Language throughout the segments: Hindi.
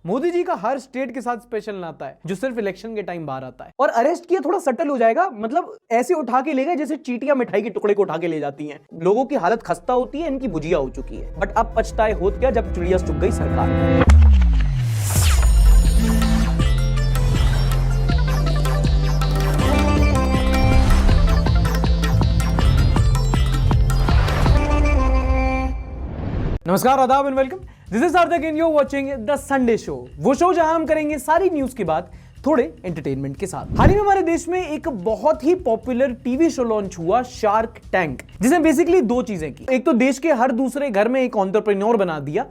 मोदी जी का हर स्टेट के साथ स्पेशल नाता है जो सिर्फ इलेक्शन के टाइम बाहर आता है। और अरेस्ट किया थोड़ा सटल हो जाएगा, मतलब ऐसे उठा के ले गए जैसे चींटियां मिठाई के टुकड़े को उठा के ले जाती हैं। लोगों की हालत खस्ता होती है, इनकी भुजिया हो चुकी है। बट अब पछताए होत क्या जब चिड़िया चुग गई सरकार। नमस्कार, आदाब and welcome. This is Sarthak and you are watching the Sunday show, वो शो जहां हम करेंगे सारी न्यूज की बात थोड़े एंटरटेनमेंट के साथ। हाल ही में हमारे देश में एक बहुत ही पॉपुलर टीवी शो लॉन्च हुआ, शार्क टैंक, जिसने बेसिकली दो चीजें की। एक तो देश के हर दूसरे घर में एक एंटरप्रेन्योर बना दिया,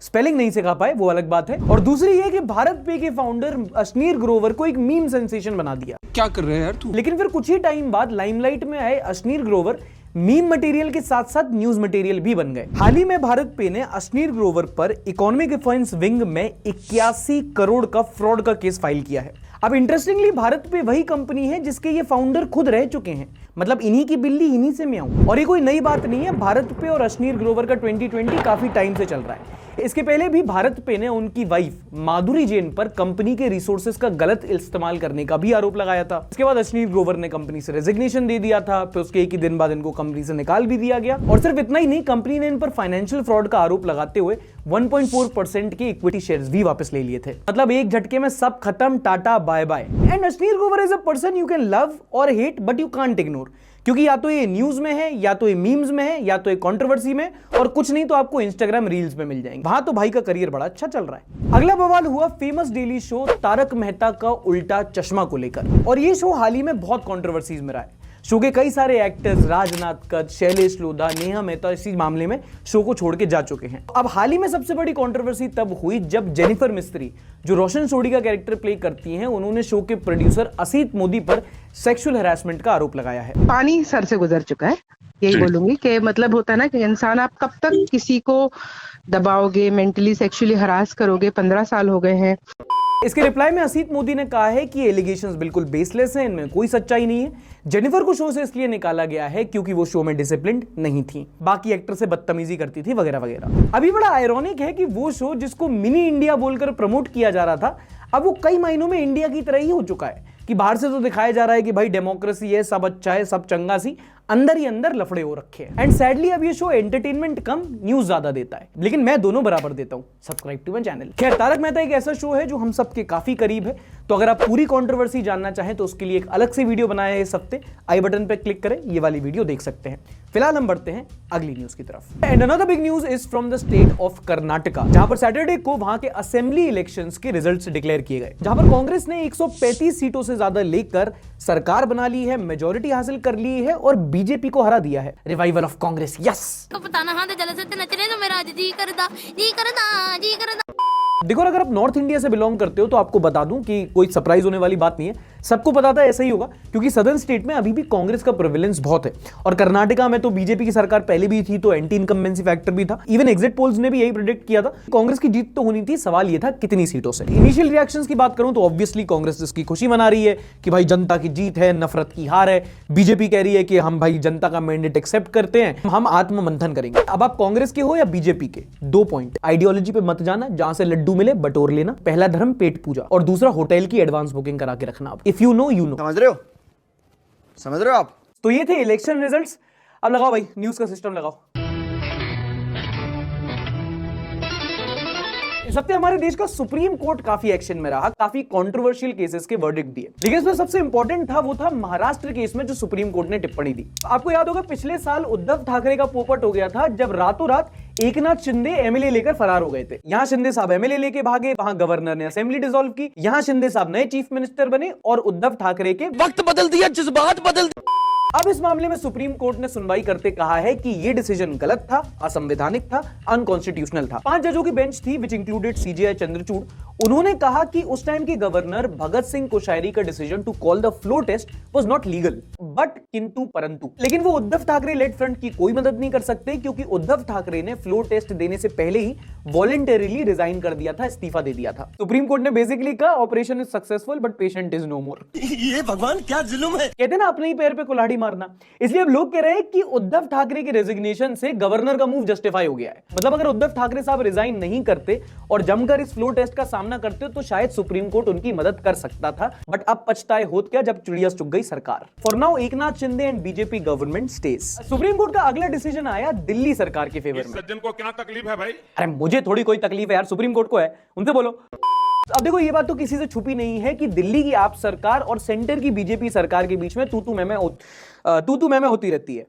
स्पेलिंग नहीं सिखा पाए वो अलग बात है, और दूसरी ये कि भारत पे के फाउंडर अश्नीर ग्रोवर को एक मीम सेंसेशन बना दिया। क्या कर रहे हैं यार तू? लेकिन फिर कुछ ही टाइम बाद लाइमलाइट में आए अश्नीर ग्रोवर मीम मटेरियल के साथ साथ न्यूज मटेरियल भी बन गए। हाल ही में भारत पे ने अश्नीर ग्रोवर पर इकोनॉमिक अफेंस विंग में 81 करोड़ का फ्रॉड का केस फाइल किया है। अब इंटरेस्टिंगली भारत पे वही कंपनी है जिसके ये फाउंडर खुद रह चुके हैं, मतलब इन्हीं की बिल्ली इन्हीं से म्याऊं। और ये कोई नई बात नहीं है, भारत पे और अश्नीर ग्रोवर का 2020 काफी टाइम से चल रहा है। इसके पहले भी भारत पे ने उनकी वाइफ माधुरी जैन पर कंपनी के रिसोर्सेज का गलत इस्तेमाल करने का भी आरोप लगाया था। इसके बाद अश्नीर ग्रोवर ने कंपनी से रेजिग्नेशन दे दिया था, फिर उसके एक ही दिन बाद इनको कंपनी से निकाल भी दिया गया। और सिर्फ इतना ही नहीं, कंपनी ने इन पर फाइनेंशियल फ्रॉड का आरोप लगाते हुए 1.4% के इक्विटी शेयर्स भी वापस ले लिए थे। मतलब एक झटके में सब खत्म, tata bye bye. And Ashneer Grover is a person you can love और hate but you can't ignore, क्योंकि या तो ये न्यूज में है, या तो ये मीम्स में है, या तो ये कंट्रोवर्सी में, और कुछ नहीं तो आपको इंस्टाग्राम रील्स में मिल जाएंगे। वहां तो भाई का करियर बड़ा अच्छा चल रहा है। अगला बवाल हुआ famous daily show Tarak Mehta का उल्टा चश्मा को लेकर, और ये शो हाल ही में बहुत कंट्रोवर्सीज में रहा है। शो के कई सारे एक्टर्स राजनाथ कच, शैलेश लोधा, नेहा मेहता इसी मामले में शो को छोड़ के जा चुके हैं। अब हाल ही में सबसे बड़ी कंट्रोवर्सी तब हुई जब जेनिफर मिस्त्री, जो रोशन सोढी का कैरेक्टर प्ले करती हैं, उन्होंने शो के प्रोड्यूसर असीत मोदी पर सेक्सुअल हैरेसमेंट का आरोप लगाया है। पानी सर से गुजर चुका है, यही बोलूंगी कि मतलब होता है ना कि इंसान, आप कब तक किसी को दबाओगे, मेंटली सेक्सुअली हरास करोगे। 15 साल हो गए हैं। इसके रिप्लाई में असीत मोदी ने कहा है कि एलिगेशंस बिल्कुल बेसलेस हैं, इनमें कोई सच्चाई नहीं है। जेनिफर को शो से इसलिए निकाला गया है क्योंकि वो शो में डिसिप्लिन्ड नहीं थी, बाकी एक्टर से बदतमीजी करती थी वगैरह वगैरह। अभी बड़ा आयरॉनिक है कि वो शो जिसको मिनी इंडिया बोलकर प्रमोट किया जा रहा था, अब वो कई मायनों में इंडिया की तरह ही हो चुका है कि बाहर से तो दिखाया जा रहा है कि भाई डेमोक्रेसी है, सब अच्छा है, सब चंगा सी, अंदर ही अंदर लफड़े हो रखे हैं। एंड सैडली अब ये शो एंटरटेनमेंट कम न्यूज ज्यादा देता है, लेकिन मैं दोनों बराबर देता हूं। Subscribe to my channel. खैर, तारक मेहता एक ऐसा शो है जो हम सबके काफी करीब है, तो अगर आप पूरी कंट्रोवर्सी जानना चाहें तो उसके लिए एक अलग से वीडियो बनाया है इस हफ्ते। आई बटन पर क्लिक करें, ये वाली वीडियो देख सकते हैं। फिलहाल हम बढ़ते हैं अगली न्यूज की तरफ। And another big news is from the state of Karnataka, जहां पर सैटरडे को वहां के असेंबली इलेक्शंस के रिजल्ट्स डिक्लेयर किए गए, जहां पर कांग्रेस ने 135 सीटों से ज्यादा लेकर सरकार बना ली है, मेजॉरिटी हासिल कर ली है और बीजेपी को हरा दिया है। Revival of Congress, yes. तो पता ना हाँ तो जलसे ते नचने तो मेरा जी करदा जी करदा जी करदा। देखो, अगर आप नॉर्थ इंडिया से बिलोंग करते हो तो आपको बता दूं कि कोई सरप्राइज होने वाली बात नहीं है, सबको पता था ऐसा ही होगा, क्योंकि सदर्न स्टेट में अभी भी कांग्रेस का प्रेवलेंस बहुत है। और कर्नाटका में तो बीजेपी की सरकार पहले भी थी, तो एंटी इनकम्बेंसी फैक्टर भी था। इवन एग्जिट पोल्स ने भी यही प्रेडिक्ट किया था, कांग्रेस की जीत तो होनी थी, सवाल ये था कितनी सीटों से। इनिशियल रिएक्शंस की बात करूं तो ऑब्वियसली कांग्रेस इसकी खुशी मना रही है कि भाई जनता की जीत है, नफरत की हार है। बीजेपी कह रही है कि हम भाई जनता का मैंडेट एक्सेप्ट करते हैं, हम आत्ममंथन करेंगे। अब आप कांग्रेस के हो या बीजेपी के, 2 पॉइंट, आइडियोलॉजी पे मत जाना, जहां से लड्डू मिले बटोर लेना। पहला धर्म पेट पूजा, और दूसरा होटल की एडवांस बुकिंग करा के रखना। If you know you know. समझ रहे हो आप? तो ये थे इलेक्शन रिजल्ट्स। अब लगाओ भाई न्यूज का सिस्टम लगाओ। इस हफ्ते हमारे देश का सुप्रीम कोर्ट काफी एक्शन में रहा, काफी कंट्रोवर्शियल केसेस के वर्डिक्ट दिए, लेकिन इसमें सबसे इंपॉर्टेंट था वो था महाराष्ट्र केस में जो सुप्रीम कोर्ट ने टिप्पणी दी। आपको याद होगा पिछले साल उद्धव ठाकरे का पोपट हो गया था जब रातों रात एकनाथ शिंदे एमएलए लेकर फरार हो गए थे। यहाँ शिंदे साहब एमएलए लेके भागे, वहां गवर्नर ने असेंबली डिसॉल्व की, यहाँ शिंदे साहब नए चीफ मिनिस्टर बने और उद्धव ठाकरे के वक्त बदल दिया, जज्बात बदल दिया। अब इस मामले में सुप्रीम कोर्ट ने सुनवाई करते कहा है कि यह डिसीजन गलत था, असंवैधानिक था, अनकॉन्स्टिट्यूशनल था। 5 जजों की बेंच थी, विच इंक्लूडेड सीजेआई चंद्रचूड़ उन्होंने कहा कि उस टाइम के गवर्नर भगत सिंह कोश्यारी का decision to call the floor test was not legal, but किंतु परंतु लेकिन वो उद्धव ठाकरे लेड फ्रंट की कोई मदद नहीं कर सकते, क्योंकि उद्धव ठाकरे ने फ्लोर टेस्ट देने से पहले ही वॉलंटरीली रिजाइन कर दिया था, इस्तीफा दे दिया था। सुप्रीम कोर्ट ने बेसिकली कहा operation is successful but patient is no more. ये भगवान क्या जुल्म है। कहते ना अपने ही पैर पे कुल्हाड़ी मारना। इसलिए अब लोग कह रहे हैं कि उद्धव ठाकरे के रेजिग्नेशन से गवर्नर का मूव जस्टिफाई हो गया है। मतलब अगर उद्धव ठाकरे साहब रिजाइन नहीं करते और जमकर इस फ्लोर टेस्ट का सामना करते तो शायद सुप्रीम कोर्ट उनकी मदद कर सकता था, बट अब पछताए होत क्या जब चिड़िया चुग गई सरकार। For now Eknath Shinde and BJP government stage. Supreme court का अगला डिसीजन आया दिल्ली सरकार के फेवर में। सज्जन को क्या तकलीफ है भाई? अरे मुझे थोड़ी कोई तकलीफ है यार, सुप्रीम कोर्ट को है, उनसे बोलो। अब देखो ये बात तो किसी से छुपी नहीं है कि दिल्ली की आप सरकार और सेंटर की बीजेपी सरकार के बीच में तू तू मैं होती रहती है।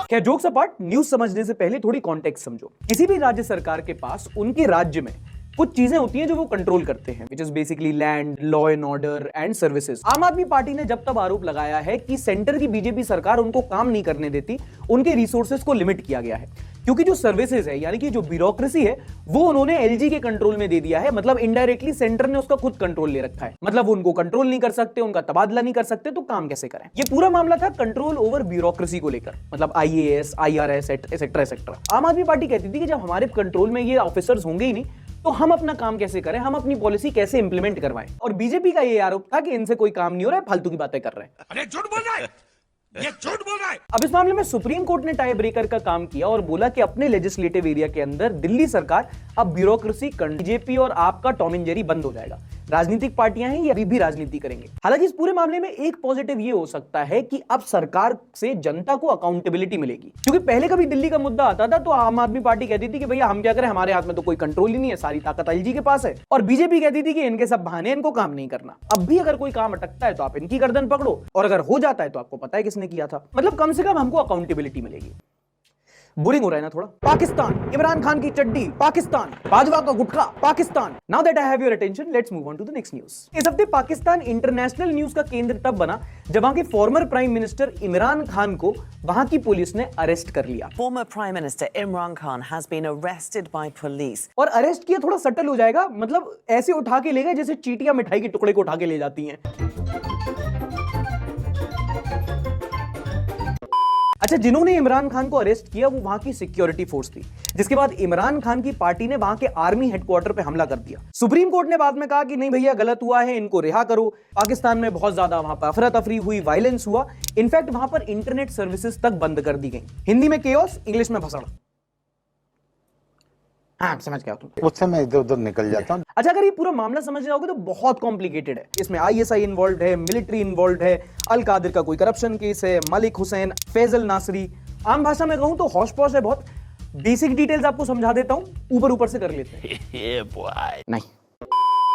क्या जोक्स अपार्ट, न्यूज समझने से पहले थोड़ी कॉन्टेक्स्ट समझो। किसी भी राज्य सरकार के पास उनके राज्य में कुछ चीजें होती हैं जो वो कंट्रोल करते हैं, which is basically land, law and order and services. आम आदमी पार्टी ने जब तब आरोप लगाया है कि सेंटर की बीजेपी सरकार उनको काम नहीं करने देती, उनके रिसोर्सेज को लिमिट किया गया है, क्योंकि जो सर्विसेज है यानी कि जो ब्यूरोक्रेसी है वो उन्होंने एलजी के कंट्रोल में दे दिया है। मतलब इनडायरेक्टली सेंटर ने उसका खुद कंट्रोल ले रखा है। मतलब वो उनको कंट्रोल नहीं कर सकते, उनका तबादला नहीं कर सकते, तो काम कैसे करें। ये पूरा मामला था कंट्रोल ओवर ब्यूरोक्रेसी को लेकर, मतलब आईएएस, आईआरएस एटसेट्रा एटसेट्रा। आम आदमी पार्टी कहती थी कि जब हमारे कंट्रोल में ये ऑफिसर्स होंगे ही नहीं तो हम अपना काम कैसे करें, हम अपनी पॉलिसी कैसे इंप्लीमेंट करवाएं। और बीजेपी का ये आरोप था कि इनसे कोई काम नहीं हो रहा है, फालतू की बातें कर रहे हैं। अरे झूठ बोल रहा है, ये झूठ बोल रहा है। अब इस मामले में सुप्रीम कोर्ट ने टाई ब्रेकर का काम किया और बोला कि अपने लेजिस्लेटिव एरिया के अंदर दिल्ली सरकार अब ब्यूरोक्रेसी, बीजेपी और आपका टॉम एंड जेरी बंद हो जाएगा। राजनीतिक पार्टियां हैं ये अभी भी राजनीति करेंगे। हालांकि इस पूरे मामले में एक पॉजिटिव ये हो सकता है कि अब सरकार से जनता को अकाउंटेबिलिटी मिलेगी, क्योंकि पहले कभी दिल्ली का मुद्दा आता था तो आम आदमी पार्टी कहती थी कि भैया हम क्या करें, हमारे हाथ में तो कोई कंट्रोल ही नहीं है, सारी ताकत एलजी के पास है। और बीजेपी कहती थी कि इनके सब बहाने, इनको काम नहीं करना। अब भी अगर कोई काम अटकता है तो आप इनकी गर्दन पकड़ो, और अगर हो जाता है तो आपको पता है किसने किया था। मतलब कम से कम हमको अकाउंटेबिलिटी मिलेगी। बोरिंग हो रहा है ना थोड़ा। पाकिस्तान, इमरान खान की चड्डी, पाकिस्तान, बाजवा का gutkha, Pakistan. Now that I have your attention, let's move on to the next news. इस हफ्ते पाकिस्तान इंटरनेशनल न्यूज का केंद्र तब बना जब वहां के former prime minister Imran Khan को वहां की पुलिस ने अरेस्ट कर लिया। Former Prime Minister Imran Khan has been arrested by police. और अरेस्ट किया थोड़ा सटल हो जाएगा, मतलब ऐसे उठा के ले गए जैसे चींटियां मिठाई के टुकड़े को उठा के ले जाती हैं। अच्छा, जिन्होंने इमरान खान को अरेस्ट किया वो वहां की सिक्योरिटी फोर्स थी, जिसके बाद इमरान खान की पार्टी ने वहां के आर्मी हेडक्वार्टर पे हमला कर दिया। सुप्रीम कोर्ट ने बाद में कहा कि नहीं भैया गलत हुआ है, इनको रिहा करो। पाकिस्तान में बहुत ज्यादा वहां पर अफरा तफरी हुई, वायलेंस हुआ। इनफैक्ट वहां पर इंटरनेट सर्विसेज तक बंद कर दी गई। हिंदी में केओस, इंग्लिश में भसड़। हाँ, समझ गया तुम। उससे मैं इधर उधर निकल जाता हूँ। अच्छा, अगर ये पूरा मामला समझ जाओगे तो बहुत कॉम्प्लिकेटेड है। इसमें आईएसआई इन्वॉल्व है, मिलिट्री इन्वॉल्व है, अल कादिर का कोई करप्शन केस है, मलिक हुसैन, फैजल नासरी। आम भाषा में कहूं तो हौश पौश है बहुत। बेसिक डिटेल्स आपको समझा देता हूं, ऊपर से कर लेते हैं। नहीं,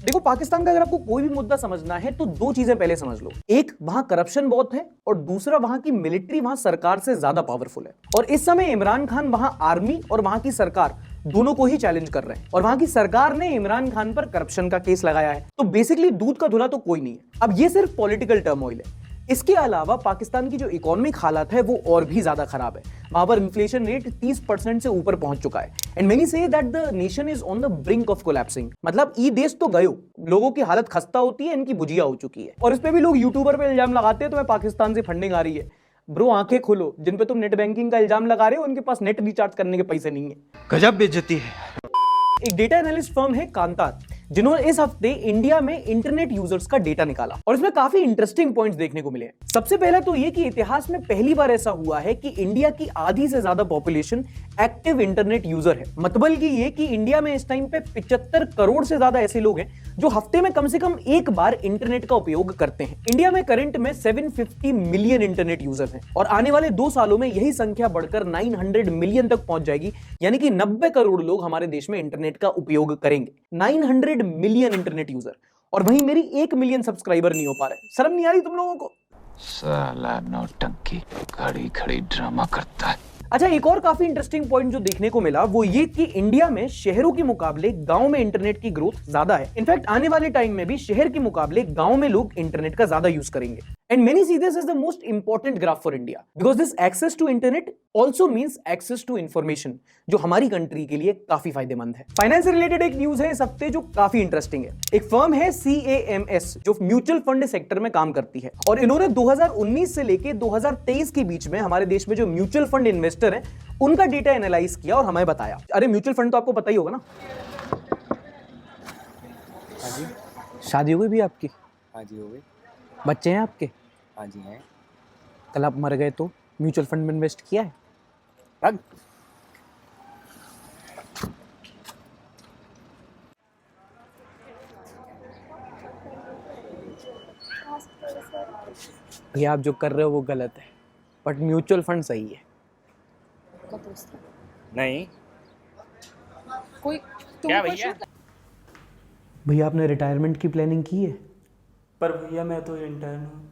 देखो पाकिस्तान का अगर आपको कोई भी मुद्दा समझना है तो दो चीजें पहले समझ लो। एक, वहां करप्शन बहुत है, और दूसरा वहां की मिलिट्री वहां सरकार से ज्यादा पावरफुल है। और इस समय इमरान खान वहां आर्मी और वहां की सरकार दोनों को ही चैलेंज कर रहे हैं, और वहां की सरकार ने इमरान खान पर करप्शन का केस लगाया है। तो बेसिकली दूध का धुला तो कोई नहीं है। अब ये सिर्फ पॉलिटिकल टर्मोइल है। इसके अलावा पाकिस्तान की जो इकोनॉमिक हालत है वो और भी ज्यादा खराब है। वहां पर इन्फ्लेशन रेट 30% से ऊपर पहुंच चुका है, and many says that the nation is on the brink of collapsing. मतलब ई देश तो गयो, लोगों की हालत खस्ता होती है, इनकी भुजिया हो चुकी है। और इस पे भी लोग यूट्यूबर पे इल्जाम लगाते हैं तो मैं पाकिस्तान से फंडिंग आ रही है। ब्रो आंखें खोलो, जिन पे तुम नेट बैंकिंग का इल्जाम लगा रहे हो उनके पास नेट रिचार्ज करने के पैसे नहीं है। गजब बेइज्जती है। एक डेटा एनालिस्ट फर्म है कांतार, जिन्होंने इस हफ्ते इंडिया में इंटरनेट यूजर्स का डेटा निकाला, और इसमें काफी इंटरेस्टिंग पॉइंट्स देखने को मिले हैं। सबसे पहला तो ये कि इतिहास में पहली बार ऐसा हुआ है कि इंडिया की आधी से ज्यादा पॉपुलेशन एक्टिव इंटरनेट यूजर है। मतलब कि ये कि इंडिया में इस टाइम पे 75 करोड़ से ज्यादा ऐसे लोग हैं जो हफ्ते में कम से कम एक बार इंटरनेट का उपयोग करते हैं। इंडिया में करंट में 750 मिलियन इंटरनेट यूजर्स हैं, और आने वाले 2 सालों में यही संख्या बढ़कर 900 मिलियन तक पहुंच जाएगी, यानी कि 90 करोड़ लोग हमारे देश में इंटरनेट का उपयोग करेंगे। 900 मिलियन इंटरनेट यूजर, और वहीं मेरी 1 मिलियन सब्सक्राइबर नहीं हो पा रहे। शर्म नहीं आ रही तुम लोगों को? साला नौटंकी खड़ी खड़ी ड्रामा करता है। अच्छा, एक और काफी इंटरेस्टिंग पॉइंट जो देखने को मिला वो ये कि इंडिया में शहरों के मुकाबले गांव में इंटरनेट की ग्रोथ ज्यादा है। इनफैक्ट आने वाले टाइम में भी शहर के मुकाबले गांव में लोग इंटरनेट का ज्यादा यूज करेंगे। And many see this as the most important graph for India because this access to internet also means access to information, जो हमारी कंट्री के लिए काफी फायदेमंद है। फाइनेंस से रिलेटेड एक न्यूज है इस हफ्ते जो काफी इंटरेस्टिंग है। एक फर्म है CAMS जो म्यूचुअल फंड सेक्टर में काम करती है और इन्होंने 2019 से लेके 2023 के बीच में हमारे देश में जो म्यूचुअल फंड इन्वेस्टर हैं उनका डेटा एनालाइज किया और हमें बताया। अरे म्यूचुअल फंड तो आपको पता ही होगा ना। शादी हो गई भी आपकी? हाँ जी हो गई। बच्चे हैं आपके? हाँ जी हैं। कल आप मर गए तो म्यूचुअल फंड में इन्वेस्ट किया है? रग भैया आप जो कर रहे हो वो गलत है, बट म्यूचुअल फंड सही है। नहीं कोई क्या भैया? भैया आपने रिटायरमेंट की प्लानिंग की है? पर भैया मैं तो इंटर्न हूँ।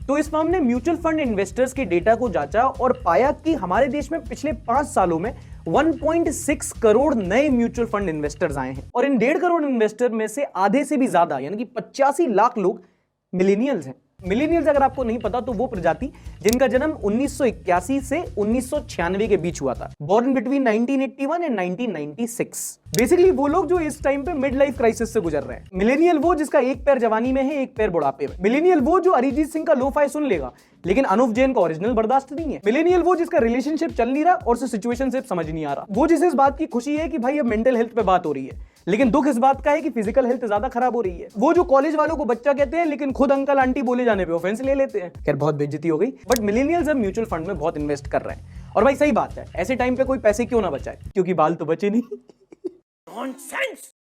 तो इस फर्म ने म्यूचुअल फंड इन्वेस्टर्स के डेटा को जांचा और पाया कि हमारे देश में पिछले 5 सालों में 1.6 करोड़ नए म्यूचुअल फंड इन्वेस्टर्स आए हैं और इन 1.5 करोड़ इन्वेस्टर में से आधे से भी ज्यादा यानी कि 85 लाख लोग मिलेनियल्स हैं। मिलेनियल्स अगर आपको नहीं पता तो वो प्रजाति जिनका जन्म 1981 से 1996 के बीच हुआ था, बॉर्न बिटवीन 1981 एंड 1996। बेसिकली वो लोग जो इस टाइम पे मिड लाइफ क्राइसिस से गुजर रहे हैं। मिलेनियल वो जिसका एक पैर जवानी में है एक पैर बुढ़ापे में। मिलेनियल वो जो अरिजीत सिंह का लो-फाई सुन लेगा लेकिन अनूप जैन का ओरिजिनल बर्दाश्त नहीं है। मिलेनियल वो जिसका रिलेशनशिप चल नहीं रहा और उसे सिचुएशनशिप समझ नहीं आ रहा। वो जिसे इस बात की खुशी है कि भाई अब मेंटल हेल्थ पे बात हो रही है लेकिन दुख इस बात का है कि फिजिकल हेल्थ ज्यादा खराब हो रही है। वो जो कॉलेज वालों को बच्चा कहते हैं लेकिन खुद अंकल आंटी बोले जाने पे ऑफेंस ले लेते हैं। खैर बहुत बेइज्जती हो गई, बट मिलेनियल्स अब म्यूचुअल फंड में बहुत इन्वेस्ट कर रहे हैं और भाई सही बात है, ऐसे टाइम पे कोई पैसे क्यों ना बचाए क्योंकि बाल तो बचे नहीं। नॉनसेंस।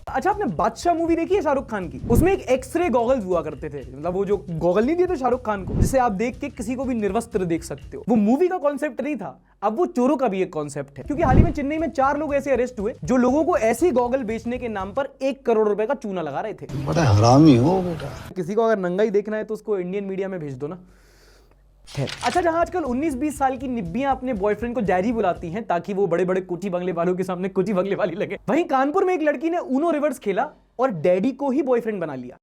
अच्छा आपने बादशाह मूवी देखी है शाहरुख खान की? उसमें एक एक्सरे गॉगल्स हुआ करते थे, मतलब वो जो गॉगल नहीं दिए थे शाहरुख खान को जिसे आप देख के किसी को भी निर्वस्त्र देख सकते हो। वो मूवी का कॉन्सेप्ट नहीं था, अब वो चोरों का भी एक कॉन्सेप्ट है क्योंकि हाल ही में चेन्नई में 4 लोग ऐसे अरेस्ट हुए जो लोगों को ऐसे गॉगल बेचने के नाम पर 1 करोड़ रुपए का चूना लगा रहे थे। बड़ा हरामी हो बेटा। किसी को अगर नंगा ही देखना है तो उसको इंडियन मीडिया में भेज दो ना। अच्छा जहां आजकल 19-20 साल की निब्बियां अपने बॉयफ्रेंड को डैडी बुलाती हैं ताकि वो बड़े बड़े कोठी बंगले वालों के सामने कोठी बंगले वाली लगे, वहीं कानपुर में एक लड़की ने ऊनो रिवर्स खेला और डैडी को ही बॉयफ्रेंड बना लिया।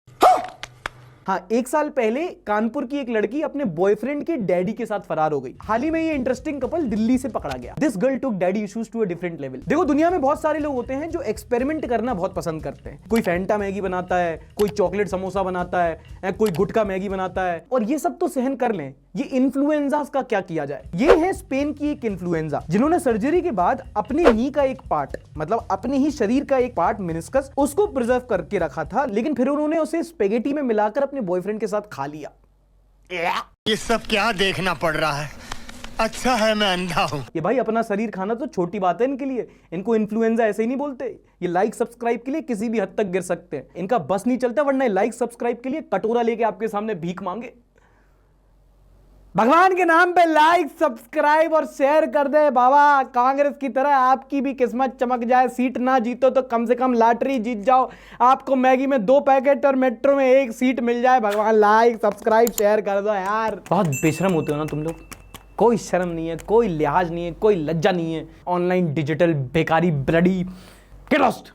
हाँ 1 साल पहले कानपुर की एक लड़की अपने बॉयफ्रेंड के डैडी के साथ फरार हो गई। हाल ही में ये इंटरेस्टिंग कपल दिल्ली से पकड़ा गया। This girl took daddy issues to a different level. देखो दुनिया में बहुत सारे लोग होते हैं जो एक्सपेरिमेंट करना बहुत पसंद करते हैं। कोई फैंटा मैगी बनाता है, कोई चॉकलेट समोसा बनाता है, कोई गुटखा मैगी बनाता है और ये सब तो सहन कर लें, ये इन्फ्लुएंजा का क्या किया जाए। ये है स्पेन की एक इन्फ्लुएंजा जिन्होंने सर्जरी के बाद अपने नी का एक पार्ट मतलब अपने ही शरीर का एक पार्ट मेनिस्कस उसको प्रिजर्व करके रखा था लेकिन फिर उन्होंने उसे स्पेगेटी में मिलाकर अपने बॉयफ्रेंड के साथ खा लिया। ये सब क्या देखना पड़ रहा है? अच्छा है मैं अंधा हूं। ये भाई अपना शरीर खाना तो छोटी बात है इनके लिए, इनको इन्फ्लुएंजा ऐसे ही नहीं बोलते। ये लाइक सब्सक्राइब के लिए किसी भी हद तक गिर सकते हैं, इनका बस नहीं चलता वरना लाइक सब्सक्राइब के लिए कटोरा लेके आपके सामने भीख मांगे। भगवान के नाम पे लाइक सब्सक्राइब और शेयर कर दे बाबा, कांग्रेस की तरह आपकी भी किस्मत चमक जाए। सीट ना जीतो तो कम से कम लॉटरी जीत जाओ, आपको मैगी में 2 पैकेट और मेट्रो में 1 सीट मिल जाए। भगवान लाइक सब्सक्राइब शेयर कर दो यार। बहुत बेशरम होते हो ना तुम लोग, कोई शर्म नहीं है, कोई लिहाज नहीं है, कोई लज्जा नहीं है। ऑनलाइन डिजिटल बेकारी ब्लडी गेट लॉस्ट।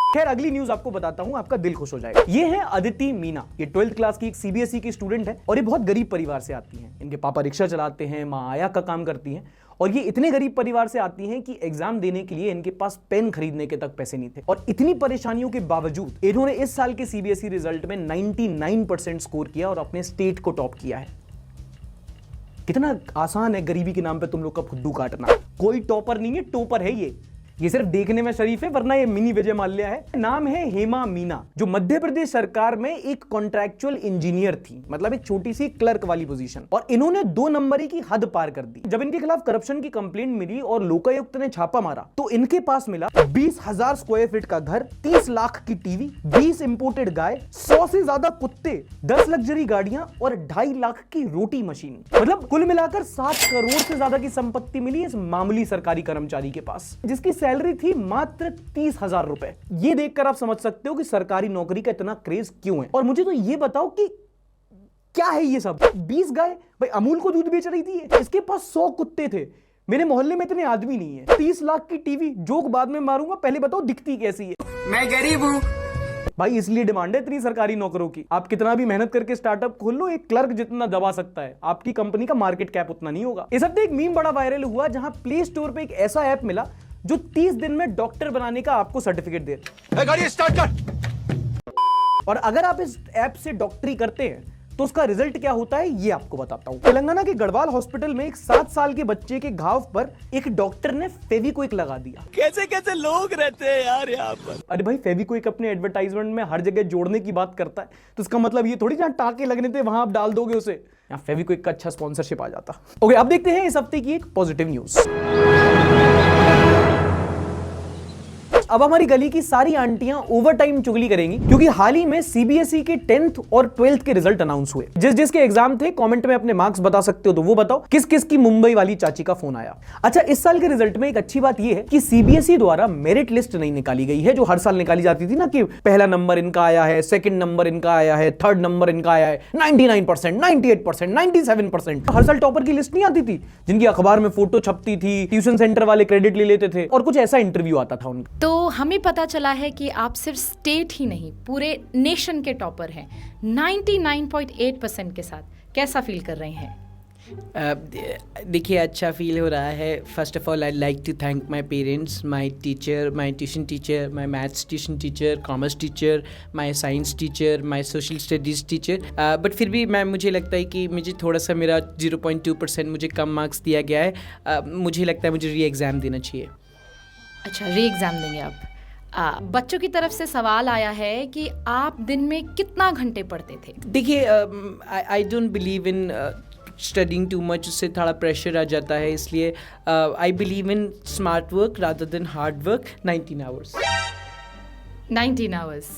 खैर अगली न्यूज आपको बताता हूं, आपका दिल खुश हो जाएगा। ये है अदिति मीना, ये 12th क्लास की एक CBSE की स्टूडेंट है और ये बहुत गरीब परिवार से आती हैं। इनके पापा रिक्शा चलाते हैं, माँ आया का काम करती हैं और ये इतने गरीब परिवार से आती हैं कि एग्जाम देने के लिए इनके पास पेन खरीदने के तक पैसे नहीं थे और इतनी परेशानियों के बावजूद इन्होंने इस साल के CBSE रिजल्ट में 99% स्कोर किया और अपने स्टेट को टॉप किया है। कितना आसान है गरीबी के नाम पे तुम लोग का फुद्दू काटना। कोई टॉपर नहीं है, टॉपर है ये सिर्फ देखने में शरीफ है वरना ये मिनी विजय माल्या है। नाम है हेमा मीना, जो मध्य प्रदेश सरकार में एक कॉन्ट्रैक्चुअल इंजीनियर थी, मतलब एक छोटी सी क्लर्क वाली पोजीशन, और इन्होंने 2 नंबरी की हद पार कर दी। जब इनके खिलाफ करप्शन की कंप्लेंट मिली और लोकायुक्त ने छापा मारा तो इनके पास मिला 20,000 स्क्वायर फीट का घर, 30 लाख की टीवी, 20 इंपोर्टेड गाय, 100 से ज्यादा कुत्ते, 10 लग्जरी गाड़ियां और 2.5 लाख की रोटी मशीन। मतलब कुल मिलाकर 7 करोड़ से ज्यादा की संपत्ति मिली इस मामूली सरकारी कर्मचारी के पास, जिसकी सैलरी थी मात्र 30,000 रुपए। ये देखकर आप समझ सकते हो कि सरकारी नौकरी का इतना क्रेज क्यों है। और मुझे तो ये बताओ कि क्या है ये सब। 20 गाय, भाई अमूल को दूध बेच रही थी, इसके पास 100 कुत्ते थे, मेरे मोहल्ले में इतने आदमी नहीं है। 30 लाख की टीवी, जोक बाद में मारूंगा, पहले बताओ दिखती कैसी है। मैं गरीब हूँ। भाई इसलिए डिमांड है इतनी सरकारी नौकरों की। आप कितना भी मेहनत करके स्टार्टअप खोल लो, एक क्लर्क जितना दबा सकता है, आपकी कंपनी का मार्केट कैप उतना नहीं होगा। इस हफ्ते एक मीम बड़ा वायरल हुआ जहां प्ले स्टोर पे एक ऐसा ऐप मिला जो 30 दिन में डॉक्टर बनाने का आपको सर्टिफिकेट दे। गाड़ी स्टार्ट कर। और अगर आप इस ऐप से डॉक्टरी करते हैं तो उसका रिजल्ट क्या होता है ये आपको बताता हूं। तेलंगाना के गढ़वाल हॉस्पिटल में एक 7 साल के बच्चे के घाव पर एक डॉक्टर ने फेविक्विक लगा दिया। कैसे कैसे लोग रहते हैं यार यहाँ पर। अरे भाई फेविक्विक अपने एडवर्टाइजमेंट में हर जगह जोड़ने की बात करता है, तो इसका मतलब ये थोड़ी जहां टाके लगने थे वहां आप डाल दोगे उसे, यहाँ फेविक्विक का अच्छा स्पॉन्सरशिप आ जाता। ओके, अब देखते हैं इस हफ्ते की एक पॉजिटिव न्यूज। अब हमारी गली की सारी आंटियां ओवर टाइम चुगली करेंगी क्योंकि हाल ही में सीबीएसई के 10th और 12th के रिजल्ट अनाउंस हुए। जिस जिसके एग्जाम थे कमेंट में अपने मार्क्स बता सकते हो तो वो बताओ। किस किस की मुंबई वाली चाची का फोन आया। अच्छा, इस साल के रिजल्ट में एक अच्छी बात यह है कि सीबीएसई द्वारा मेरिट लिस्ट नहीं निकाली गई है, जो हर साल निकाली जाती थी ना कि पहला नंबर इनका आया है, सेकंड नंबर इनका आया है, थर्ड नंबर इनका आया है, 99%, 98%, 97%। हर साल टॉपर की लिस्ट नहीं आती थी जिनकी अखबार में फोटो छपती थी, ट्यूशन सेंटर वाले क्रेडिट ले लेते थे और कुछ ऐसा इंटरव्यू आता था उनका। तो हमें पता चला है कि आप सिर्फ स्टेट ही नहीं पूरे नेशन के टॉपर हैं 99.8% के साथ। कैसा फील कर रहे हैं? देखिए अच्छा फील हो रहा है। First of all I like to thank my parents, my teacher, my tuition teacher, my maths tuition teacher, commerce teacher, my science teacher, my social studies teacher. But फिर भी मुझे लगता है कि मुझे थोड़ा सा मेरा 0.2% मुझे कम मार्क्स दिया गया है। मुझे लगता है मुझे री एग्ज़ाम देना चाहिए। अच्छा, री एग्ज़ाम देंगे आप? बच्चों की तरफ से सवाल आया है कि आप दिन में कितना घंटे पढ़ते थे? देखिए I don't believe in studying too much, उससे थोड़ा प्रेशर आ जाता है, इसलिए I believe in smart work rather than hard work. 19 hours. 19 hours,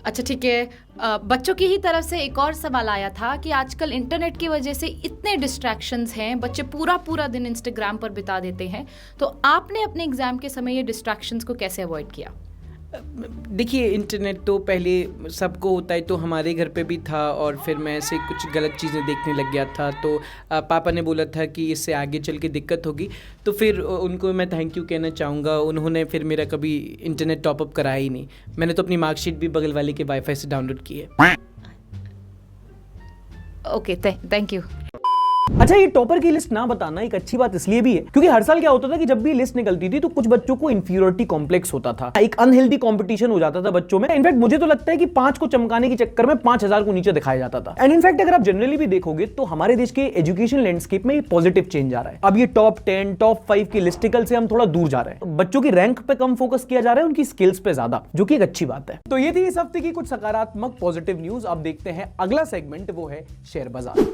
अच्छा ठीक है। बच्चों की ही तरफ से एक और सवाल आया था कि आजकल इंटरनेट की वजह से इतने डिस्ट्रैक्शंस हैं, बच्चे पूरा पूरा दिन इंस्टाग्राम पर बिता देते हैं, तो आपने अपने एग्जाम के समय ये डिस्ट्रैक्शंस को कैसे अवॉइड किया? देखिए इंटरनेट तो पहले सबको होता है, तो हमारे घर पे भी था और फिर मैं ऐसे कुछ गलत चीज़ें देखने लग गया था, तो पापा ने बोला था कि इससे आगे चल के दिक्कत होगी, तो फिर उनको मैं थैंक यू कहना चाहूँगा। उन्होंने फिर मेरा कभी इंटरनेट टॉपअप कराया ही नहीं। मैंने तो अपनी मार्कशीट भी बगल वाले के वाईफाई से डाउनलोड की है। Okay, thank you. अच्छा, ये टॉपर की लिस्ट ना बताना एक अच्छी बात इसलिए भी है क्योंकि हर साल क्या होता था कि जब भी लिस्ट निकलती थी तो कुछ बच्चों को इंफीरियरिटी कॉम्प्लेक्स होता था, एक अनहेल्दी कंपटीशन हो जाता था बच्चों में। इनफैक्ट मुझे तो लगता है कि 5 को चमकाने के चक्कर में 5000 को नीचे दिखाया जाता था। एंड इनफैक्ट अगर आप जनरली भी देखोगे तो हमारे देश के एजुकेशन लैंडस्केप में पॉजिटिव चेंज आ रहा है। अब ये टॉप 10, टॉप 5 की लिस्टिकल से हम थोड़ा दूर जा रहे हैं। बच्चों की रैंक पे कम फोकस किया जा रहा है, उनकी स्किल्स पे ज्यादा, जो कि एक अच्छी बात है। तो ये थी इस हफ्ते की कुछ सकारात्मक पॉजिटिव न्यूज। अब देखते हैं अगला सेगमेंट, वो है शेयर बाजार।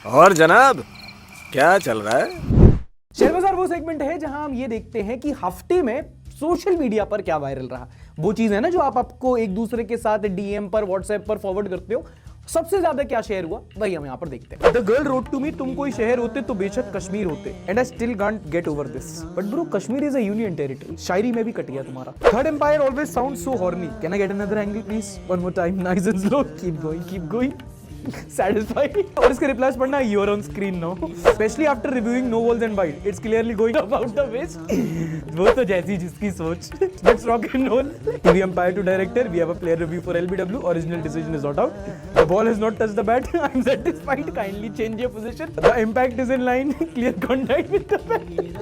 और जनाब क्या चल रहा है? शेयर बाजार वो सेगमेंट है जहां हम ये देखते हैं कि हफ्ते में सोशल मीडिया पर क्या वायरल रहा। वो चीज है ना जो आपको एक दूसरे के साथ डीएम पर, व्हाट्सएप पर फॉरवर्ड करते हो, सबसे ज्यादा क्या शेयर हुआ वही हम यहाँ पर देखते हैं। The girl wrote to me, तुम कोई शहर होते तो बेशक कश्मीर होते, and I still can't get over this, but bro Kashmir is a union territory. शायरी में भी कट गया तुम्हारा। Third umpire always sound so horny, can I get another angle please, one more time, nice and slow, keep going satisfied। और इसके रिप्लाईज पढ़ना, you are on screen now, especially after reviewing No Walls and Bite, it's clearly going about the waist। वो तो जैसी जिसकी सोच। Let's rock and roll। TV umpire to director, we have a player review for LBW, original decision is not out, the ball has not touched the bat, I'm satisfied, kindly change your position, the impact is in line, clear contact with the bat।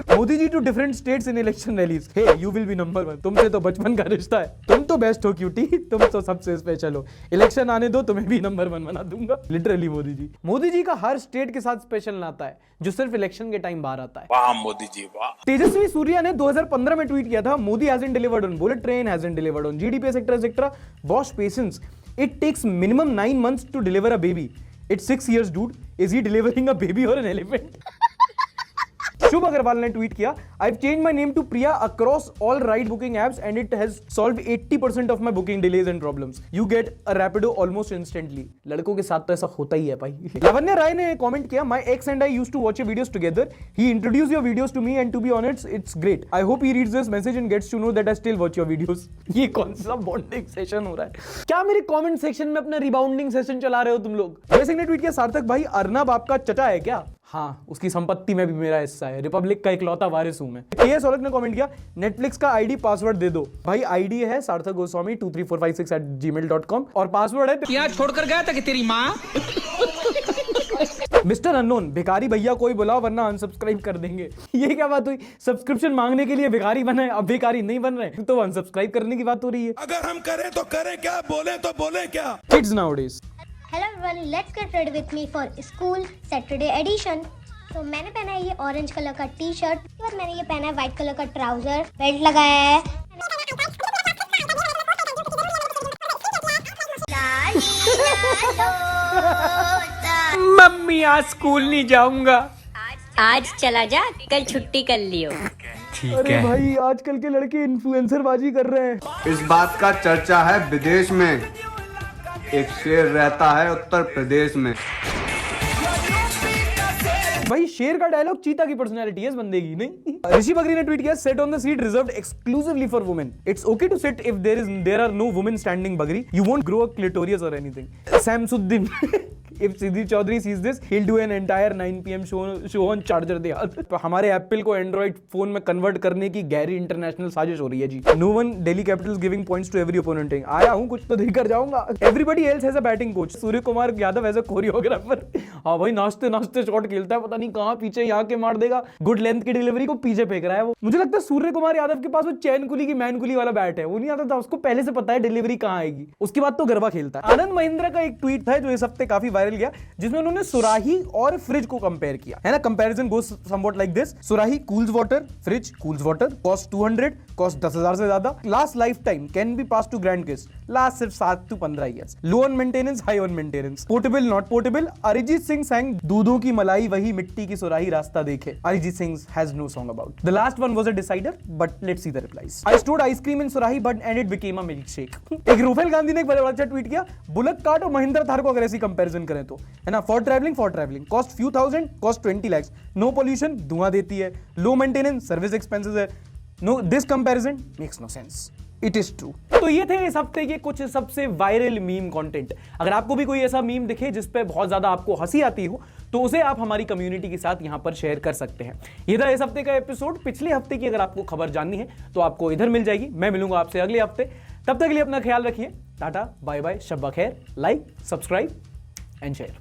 Modi ji to different states in election rallies, hey you will be number 1, तुमसे तो बचपन का रिश्ता है, तुम तो बेस्ट हो क्यूटी, तुम तो सबसे स्पेशल हो, इलेक्शन आने दो तुम्हें भी नंबर 1 बना दूंगा। लिटरली मोदी जी का हर स्टेट के साथ स्पेशल नाता है जो सिर्फ इलेक्शन के टाइम बाहर आता है। वाह मोदी जी वाह। तेजस्वी सूर्या ने 2015 में ट्वीट किया था, Modi hasn't delivered on bullet train, hasn't delivered on GDP etcetera, boss patience, it takes minimum 9 months to deliver a baby, it's 6 years dude, is he delivering a baby or an elephant? शुभ अग्रवाल ने ट्वीट किया, I've changed my name to Priya across all ride booking apps and it has solved 80% of my booking delays and problems. You get a Rapido almost instantly. लड़कों के साथ तो ऐसा होता ही है भाई। लावण्य राय ने कमेंट किया, My ex and I used to watch your videos together. He introduced your videos to me and to be honest, it's great. I hope he reads this message and gets to know that I still watch your videos. ये कौन सा बॉन्डिंग सेशन हो रहा है? क्या मेरे कमेंट सेक्शन में अपना रिबाउंडिंग सेशन चला रहे हो तुम लोग? जयसिंह ने ट्वीट किया, सार्थक भाई अर्नब आपका चचा है क्या? हाँ, उसकी संपत्ति में भी मेरा हिस्सा है। रिपब्लिक का इकलौता वारिस हूं मैं। के सोलक ने कमेंट किया, नेटफ्लिक्स का आईडी पासवर्ड दे दो। भाई आईडी है सार्थक गोस्वामी 23456@gmail.com और पासवर्ड है यहाँ छोड़कर गया था कि तेरी माँ। मिस्टर अननोन, भिखारी भैया कोई बुलाओ वरना अनसब्सक्राइब कर देंगे। ये क्या बात हुई? सब्सक्रिप्शन मांगने के लिए भिखारी बने, अब भिखारी नहीं बन रहे तो अनसब्सक्राइब करने की बात हो रही है। अगर हम करें तो करें क्या, बोले तो बोले क्या। Kids nowadays. Hello everyone, let's get ready with me for school Saturday edition. तो मैंने पहना है ये ऑरेंज कलर का टी शर्ट और मैंने ये पहना है व्हाइट कलर का ट्राउजर, बेल्ट लगाया है। मम्मी आज स्कूल नहीं जाऊंगा। आज चला जा, कल छुट्टी कर लियो। अरे भाई आजकल के लड़के इन्फ्लुएंसर बाजी कर रहे हैं। इस बात का चर्चा है विदेश में, एक शेर रहता है उत्तर प्रदेश में। भाई शेर का डायलॉग चीता की पर्सनालिटी है इस बंदे की, नहीं? ऋषि बकरी ने ट्वीट किया, sat on the seat reserved exclusively for women. It's okay to sit if there are no women standing बकरी, you won't grow a clitoris or anything. Samsuddin If Siddhi Chaudhary sees this, he'll do an entire 9 PM show on charger दे याद। हमारे एप्पल को एंड्रॉइड फोन में कन्वर्ट करने की गहरी इंटरनेशनल साजिश हो रही है जी। No one Delhi Capitals giving points to every opponent। आया हूँ, कुछ तो देकर जाऊंगा। Everybody else has a batting coach। Surya Kumar Yadav as a choreographer. हाँ भाई नाचते नाचते शॉट खेलता है, पता नहीं कहाँ पीछे यहाँ के मार देगा। गुड लेंथ की डिलीवरी को पीछे फेंक रहा है वो। मुझे लगता है सूर्य कुमार यादव के पास वो चैन कुली की मैन कुली वाला बैट है, वो नहीं आता था, उसको पहले से पता है डिलीवरी कहाँ आएगी, उसके बाद तो गरबा खेलता है। आनंद महिंद्रा का एक ट्वीट था जो इस हफ्ते काफी वायरल गया, जिसमें उन्होंने सुराही और फ्रिज को कंपेयर किया है ना। Comparison goes somewhat like this, सुराही cools water, fridge cools water, cost 200, cost 10,000 से ज्यादा, last lifetime can be pass to grandkids, last सिर्फ 7 to 15 years, low on maintenance high on maintenance, portable not portable. Arijit Singh sang दूधों की मलाई वही मिट्टी की सुराही रास्ता देखे। Arijit Singh has no song about। The last one was a decider, but let's see the replies। I stored ice cream in सुराही but and it became a milkshake। एक रूफेल गांधी ने एक बड़ा अच्छा ट्वीट किया, बुलेट कार्ट और महिंद्रा थार को अगर ऐसी कंपैरिजन करें तो, है ना। For travelling cost few thousand, cost 20 lakhs, no pollution धुआं देती है, लो मेंटेनेंस सर्विस एक्सपेंसेस है, no this comparison makes no sense, it is true. तो ये थे इस हफ्ते के कुछ सबसे वायरल मीम कंटेंट। अगर आपको भी कोई ऐसा मीम दिखे जिस पे बहुत ज्यादा आपको हंसी आती हो तो उसे आप हमारी कम्युनिटी के साथ यहां पर शेयर कर सकते हैं। ये था इस हफ्ते का एपिसोड। पिछले हफ्ते की अगर आपको खबर जाननी है तो आपको इधर मिल जाएगी। मैं मिलूंगा आपसे अगले हफ्ते। तब तक के लिए अपना ख्याल रखिए। टाटा बाय बाय, शब्बा खैर। Like, subscribe and share.